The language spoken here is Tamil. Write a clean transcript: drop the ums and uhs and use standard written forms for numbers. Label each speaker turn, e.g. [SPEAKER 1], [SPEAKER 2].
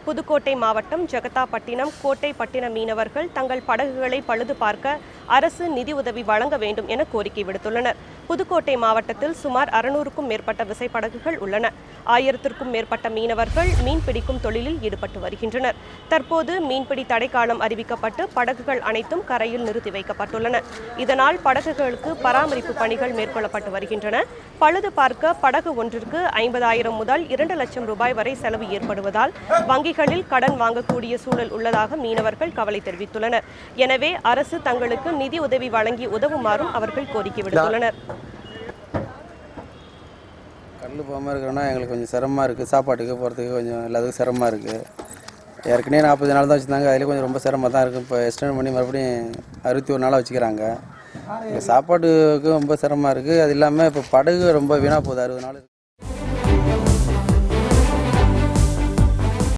[SPEAKER 1] புதுக்கோட்டை மாவட்டம் ஜெகதாப்பட்டினம், கோட்டைப்பட்டினம் மீனவர்கள் தங்கள் படகுகளை பழுது பார்க்க அரசு நிதி உதவி வழங்க வேண்டும் என கோரிக்கை விடுத்துள்ளனர். புதுக்கோட்டை மாவட்டத்தில் சுமார் 600க்கும் மேற்பட்ட விசைப்படகுகள் உள்ளன. 1000த்திற்கும் மேற்பட்ட மீனவர்கள் மீன்பிடிக்கும் தொழிலில் ஈடுபட்டு வருகின்றனர். தற்போது மீன்பிடி தடைக்காலம் அறிவிக்கப்பட்டு படகுகள் அனைத்தும் கரையில் நிறுத்தி வைக்கப்பட்டுள்ளன. இதனால் படகுகளுக்கு பராமரிப்பு பணிகள் மேற்கொள்ளப்பட்டு வருகின்றன. பழுது பார்க்க படகு ஒன்றிற்கு 50,000 முதல் 2 லட்சம் ரூபாய் வரை செலவு ஏற்படுவதால் வங்கிகளில் கடன் வாங்கக்கூடிய சூழல் உள்ளதாக மீனவர்கள் கவலை தெரிவித்துள்ளனர். எனவே அரசு தங்களுக்கு நிதி உதவி வழங்கி உதவுமாறும் அவர்கள் கோரிக்கை விடுத்துள்ளனர்.
[SPEAKER 2] கடல் போகாமல் இருக்கிறோன்னா எங்களுக்கு கொஞ்சம் சிரமமாக இருக்குது. சாப்பாட்டுக்கு போகிறதுக்கு கொஞ்சம் எல்லாத்துக்கும் சிரமமாக இருக்குது. ஏற்கனவே 40 நாள் தான் வச்சுருந்தாங்க. அதில் கொஞ்சம் ரொம்ப சிரமமாக தான் இருக்குது. இப்போ எக்ஸ்டெண்ட் பண்ணி மறுபடியும் 61 நாளாக வச்சுக்கிறாங்க. சாப்பாட்டுக்கு ரொம்ப சிரமமாக இருக்குது. அது இல்லாமல் இப்போ படகு ரொம்ப வீணாக போகுது. 60 நாள்